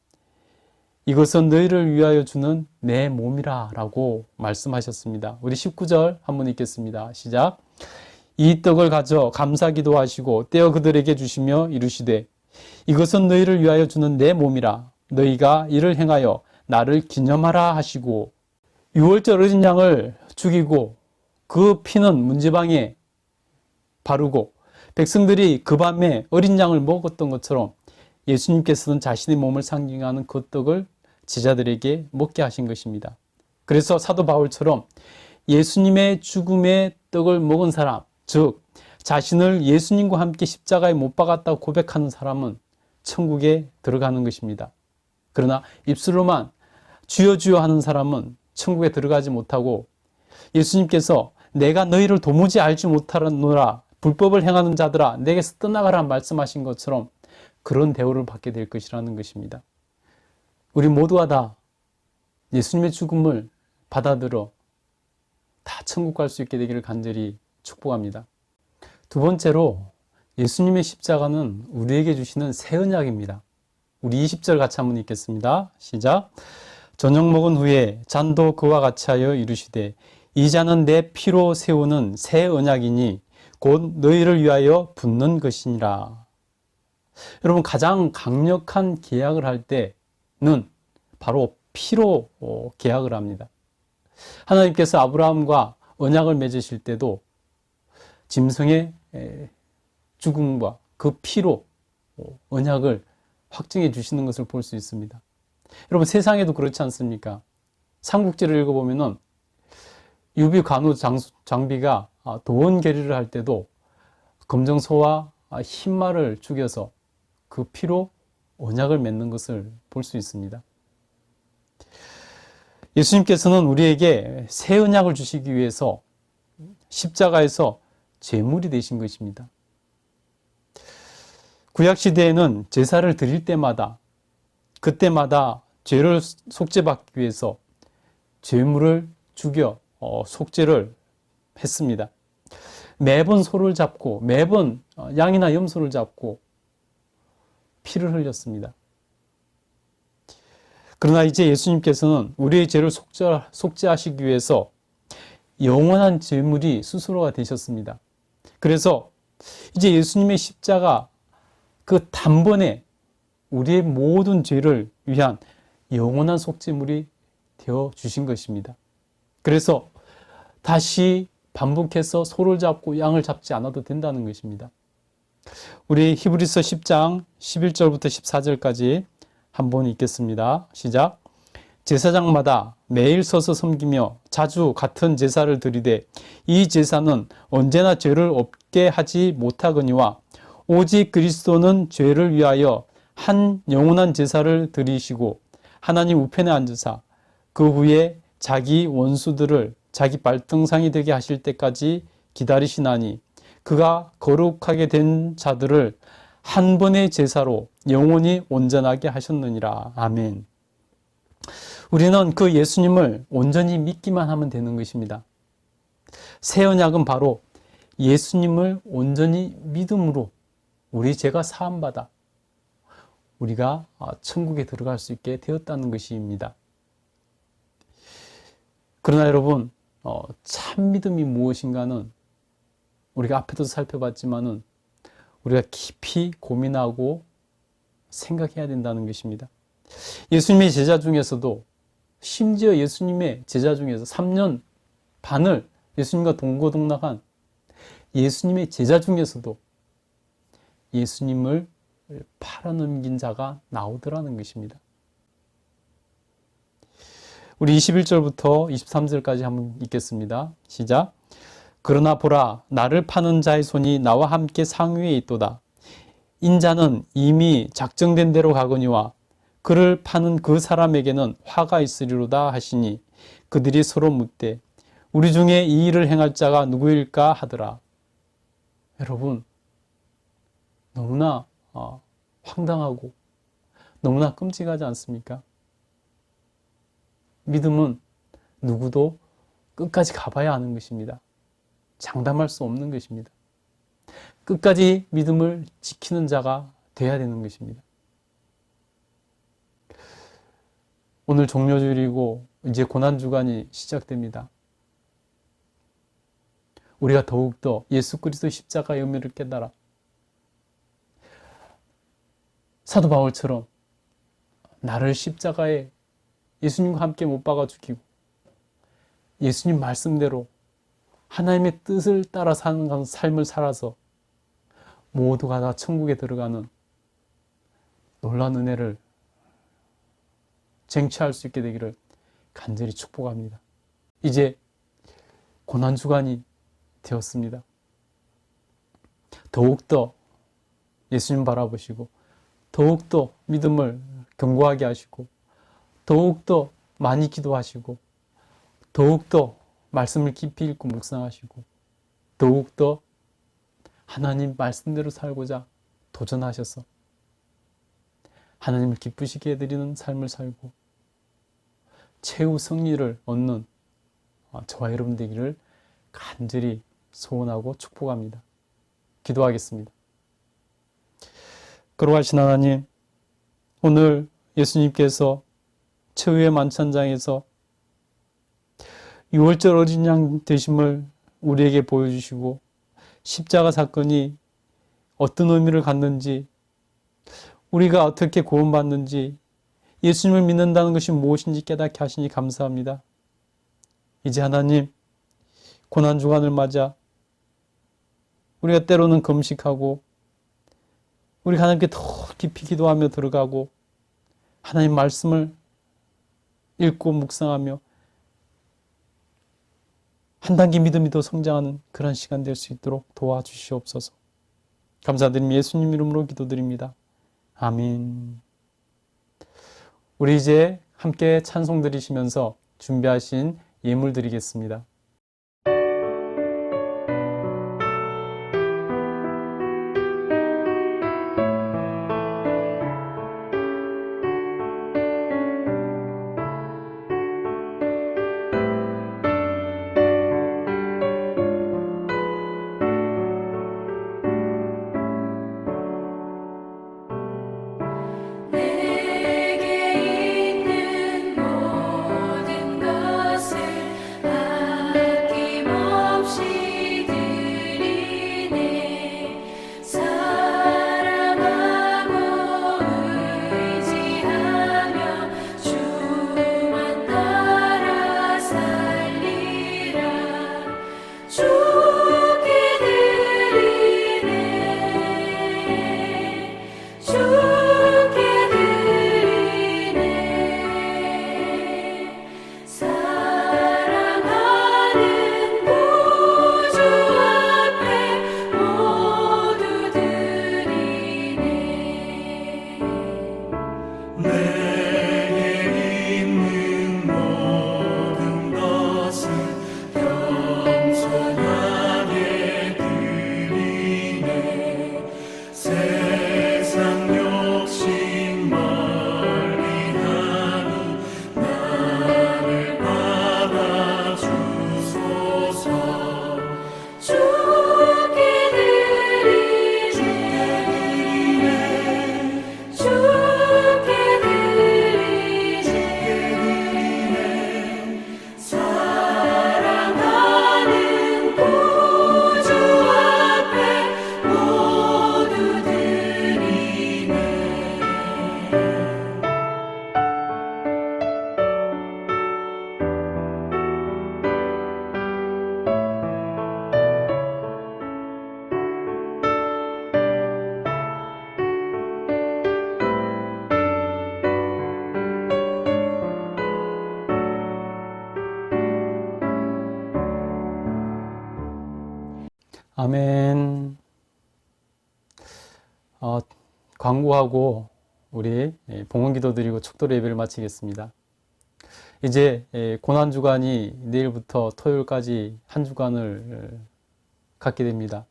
이것은 너희를 위하여 주는 내 몸이라 라고 말씀하셨습니다. 우리 19절 한번 읽겠습니다. 시작. 이 떡을 가져 감사기도 하시고 떼어 그들에게 주시며 이르시되 이것은 너희를 위하여 주는 내 몸이라. 너희가 이를 행하여 나를 기념하라 하시고, 유월절 어린 양을 죽이고 그 피는 문지방에 바르고 백성들이 그 밤에 어린 양을 먹었던 것처럼 예수님께서는 자신의 몸을 상징하는 그 떡을 제자들에게 먹게 하신 것입니다. 그래서 사도 바울처럼 예수님의 죽음의 떡을 먹은 사람, 즉 자신을 예수님과 함께 십자가에 못 박았다고 고백하는 사람은 천국에 들어가는 것입니다. 그러나 입술로만 주여 주여 하는 사람은 천국에 들어가지 못하고, 예수님께서 내가 너희를 도무지 알지 못하노라, 불법을 행하는 자들아 내게서 떠나가라 말씀하신 것처럼 그런 대우를 받게 될 것이라는 것입니다. 우리 모두가 다 예수님의 죽음을 받아들여 다 천국 갈 수 있게 되기를 간절히 축복합니다. 두 번째로, 예수님의 십자가는 우리에게 주시는 새 언약입니다. 우리 20절 같이 한번 읽겠습니다. 시작. 저녁 먹은 후에 잔도 그와 같이 하여 이르시되 이 잔은 내 피로 세우는 새 언약이니 곧 너희를 위하여 붓는 것이니라. 여러분, 가장 강력한 계약을 할 때는 바로 피로 계약을 합니다. 하나님께서 아브라함과 언약을 맺으실 때도 짐승의 죽음과 그 피로 언약을 확증해 주시는 것을 볼 수 있습니다. 여러분, 세상에도 그렇지 않습니까? 삼국지를 읽어보면은 유비 관우 장비가 도원 결의를 할 때도 검정소와 흰말을 죽여서 그 피로 언약을 맺는 것을 볼 수 있습니다. 예수님께서는 우리에게 새 언약을 주시기 위해서 십자가에서 제물이 되신 것입니다. 구약시대에는 제사를 드릴 때마다 그때마다 죄를 속죄받기 위해서 제물을 죽여 속죄를 했습니다. 매번 소를 잡고 매번 양이나 염소를 잡고 피를 흘렸습니다. 그러나 이제 예수님께서는 우리의 죄를 속죄하시기 위해서 영원한 제물이 스스로가 되셨습니다. 그래서 이제 예수님의 십자가 그 단번에 우리의 모든 죄를 위한 영원한 속죄물이 되어 주신 것입니다. 그래서 다시 반복해서 소를 잡고 양을 잡지 않아도 된다는 것입니다. 우리 히브리서 10장 11절부터 14절까지 한번 읽겠습니다. 시작. 제사장마다 매일 서서 섬기며 자주 같은 제사를 드리되 이 제사는 언제나 죄를 없게 하지 못하거니와 오직 그리스도는 죄를 위하여 한 영원한 제사를 드리시고 하나님 우편에 앉으사 그 후에 자기 원수들을 자기 발등상이 되게 하실 때까지 기다리시나니 그가 거룩하게 된 자들을 한 번의 제사로 영원히 온전하게 하셨느니라. 아멘. 우리는 그 예수님을 온전히 믿기만 하면 되는 것입니다. 새 언약은 바로 예수님을 온전히 믿음으로 우리 죄가 사함받아 우리가 천국에 들어갈 수 있게 되었다는 것입니다. 그러나 여러분, 참 믿음이 무엇인가는 우리가 앞에도 살펴봤지만은 우리가 깊이 고민하고 생각해야 된다는 것입니다. 예수님의 제자 중에서도, 심지어 예수님의 제자 중에서 3년 반을 예수님과 동고동락한 예수님의 제자 중에서도 예수님을 팔아넘긴 자가 나오더라는 것입니다. 우리 21절부터 23절까지 한번 읽겠습니다. 시작. 그러나 보라, 나를 파는 자의 손이 나와 함께 상위에 있도다. 인자는 이미 작정된 대로 가거니와 그를 파는 그 사람에게는 화가 있으리로다 하시니 그들이 서로 묻되 우리 중에 이 일을 행할 자가 누구일까 하더라. 여러분, 너무나 황당하고 너무나 끔찍하지 않습니까? 믿음은 누구도 끝까지 가봐야 하는 것입니다. 장담할 수 없는 것입니다. 끝까지 믿음을 지키는 자가 되어야 되는 것입니다. 오늘 종료주일이고 이제 고난주간이 시작됩니다. 우리가 더욱더 예수 그리스도의 십자가의 의미를 깨달아 사도 바울처럼 나를 십자가에 예수님과 함께 못 박아 죽이고 예수님 말씀대로 하나님의 뜻을 따라 사는 삶을 살아서 모두가 다 천국에 들어가는 놀라운 은혜를 쟁취할 수 있게 되기를 간절히 축복합니다. 이제 고난주간이 되었습니다. 더욱더 예수님 바라보시고 더욱더 믿음을 견고하게 하시고 더욱더 많이 기도하시고 더욱더 말씀을 깊이 읽고 묵상하시고 더욱더 하나님 말씀대로 살고자 도전하셔서 하나님을 기쁘시게 해드리는 삶을 살고 최후 승리를 얻는 저와 여러분 되기를 간절히 소원하고 축복합니다. 기도하겠습니다. 거룩하신 하나님, 오늘 예수님께서 최후의 만찬장에서 유월절 어린 양 되심을 우리에게 보여주시고 십자가 사건이 어떤 의미를 갖는지, 우리가 어떻게 구원받는지, 예수님을 믿는다는 것이 무엇인지 깨닫게 하시니 감사합니다. 이제 하나님, 고난주간을 맞아 우리가 때로는 금식하고 우리 하나님께 더 깊이 기도하며 들어가고 하나님 말씀을 읽고 묵상하며 한 단계 믿음이 더 성장하는 그런 시간 될 수 있도록 도와주시옵소서. 감사드리며 예수님 이름으로 기도드립니다. 아멘. 우리 이제 함께 찬송 드리시면서 준비하신 예물 드리겠습니다. 아멘. 광고하고 우리 봉헌기도 드리고 축도로 예배를 마치겠습니다. 이제 고난주간이 내일부터 토요일까지 한 주간을 갖게 됩니다.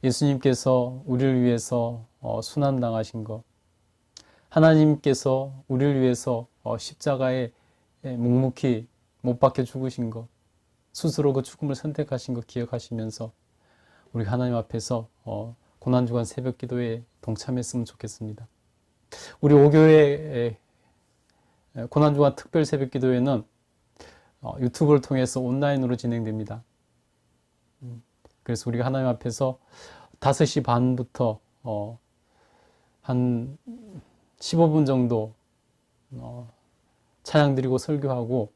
예수님께서 우리를 위해서 순환당하신 것, 하나님께서 우리를 위해서 십자가에 묵묵히 못 박혀 죽으신 것, 스스로 그 죽음을 선택하신 것 기억하시면서 우리 하나님 앞에서 고난주간 새벽 기도에 동참했으면 좋겠습니다. 우리 5교회 고난주간 특별 새벽 기도회는 유튜브를 통해서 온라인으로 진행됩니다. 그래서 우리가 하나님 앞에서 5시 반부터 한 15분 정도 찬양 드리고 설교하고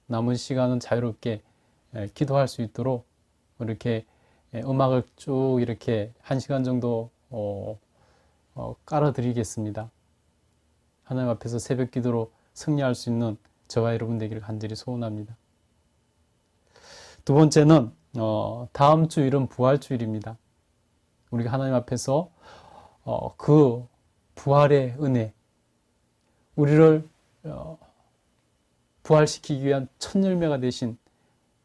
남은 시간은 자유롭게 기도할 수 있도록 이렇게 음악을 쭉 이렇게 1시간 정도 깔아 드리겠습니다. 하나님 앞에서 새벽 기도로 승리할 수 있는 저와 여러분 되기를 간절히 소원합니다. 두 번째는 다음 주일은 부활주일입니다. 우리가 하나님 앞에서 그 부활의 은혜, 우리를 부활시키기 위한 첫 열매가 되신,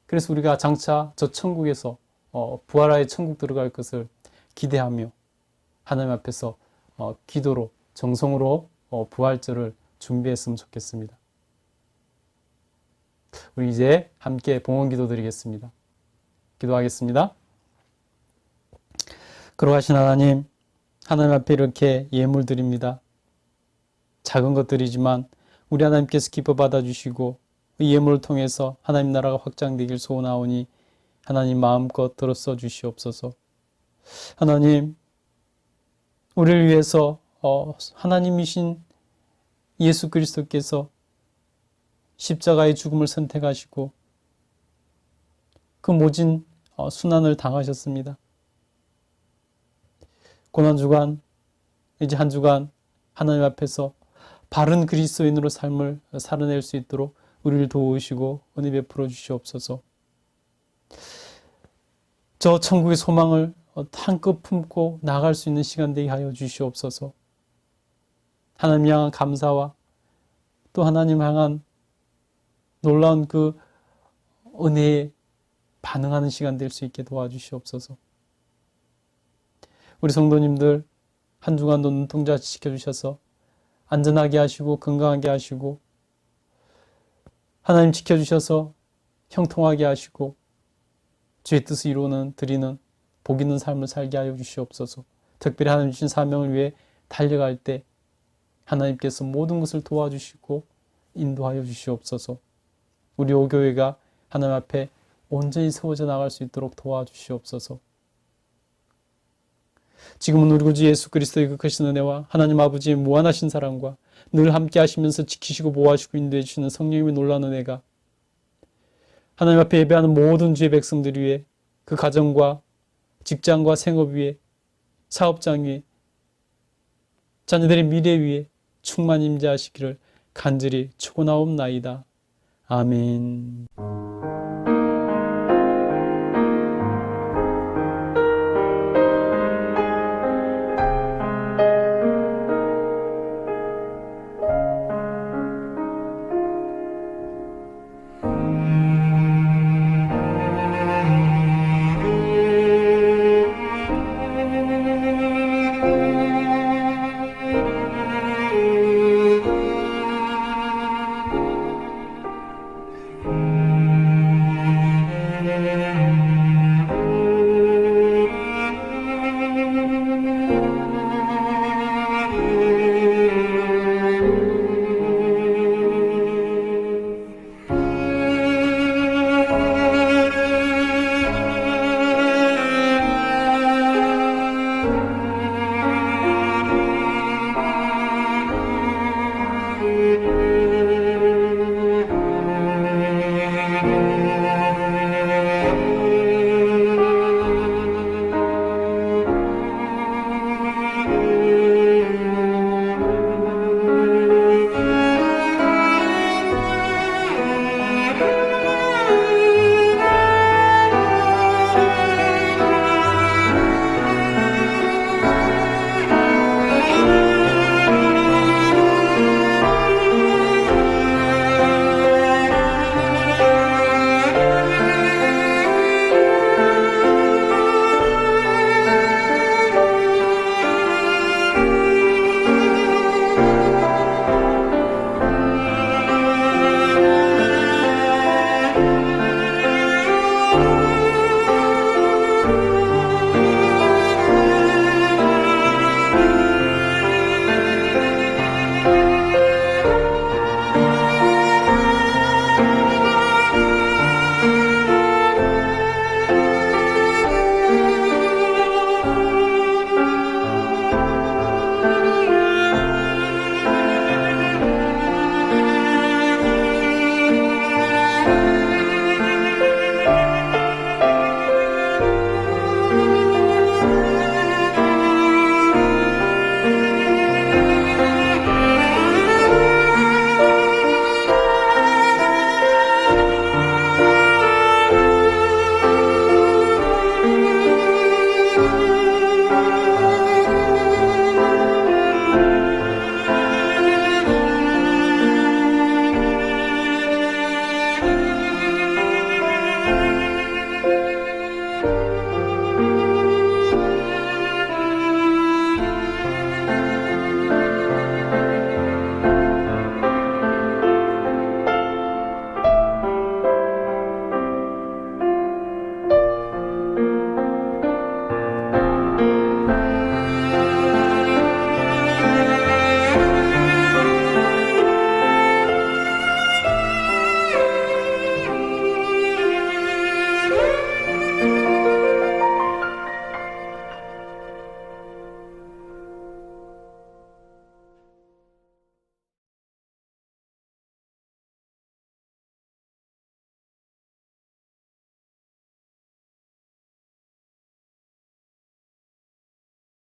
그래서 우리가 장차 저 천국에서 부활하여 천국 들어갈 것을 기대하며 하나님 앞에서 기도로 정성으로 부활절을 준비했으면 좋겠습니다. 우리 이제 함께 봉헌기도 드리겠습니다. 기도하겠습니다. 거룩하신 하나님, 하나님 앞에 이렇게 예물 드립니다. 작은 것들이지만 우리 하나님께서 기뻐 받아주시고 이 예물을 통해서 하나님 나라가 확장되길 소원하오니 하나님 마음껏 들어 써주시옵소서. 하나님, 우리를 위해서 하나님이신 예수 그리스도께서 십자가의 죽음을 선택하시고 그 모진 순환을 당하셨습니다. 고난주간, 이제 한 주간 하나님 앞에서 바른 그리스도인으로 삶을 살아낼 수 있도록 우리를 도우시고 은혜 베풀어 주시옵소서. 저 천국의 소망을 한껏 품고 나아갈 수 있는 시간 되게 하여 주시옵소서. 하나님 향한 감사와 또 하나님 향한 놀라운 그 은혜에 반응하는 시간 될 수 있게 도와주시옵소서. 우리 성도님들 한 주간도 눈동자 지켜주셔서 안전하게 하시고 건강하게 하시고 하나님 지켜주셔서 형통하게 하시고 주의 뜻을 이루는 드리는 복 있는 삶을 살게 하여 주시옵소서. 특별히 하나님 주신 사명을 위해 달려갈 때 하나님께서 모든 것을 도와주시고 인도하여 주시옵소서. 우리 오교회가 하나님 앞에 온전히 세워져 나갈 수 있도록 도와주시옵소서. 지금은 우리 구주 예수 그리스도의 그 크신 은혜와 하나님 아버지의 무한하신 사랑과 늘 함께 하시면서 지키시고 보호하시고 인도해 주시는 성령님의 놀라운 은혜가 하나님 앞에 예배하는 모든 주의 백성들 위해 그 가정과 직장과 생업 위에 사업장 위에 자녀들의 미래 위에 충만히 임재하시기를 간절히 축원하옵나이다. 아멘.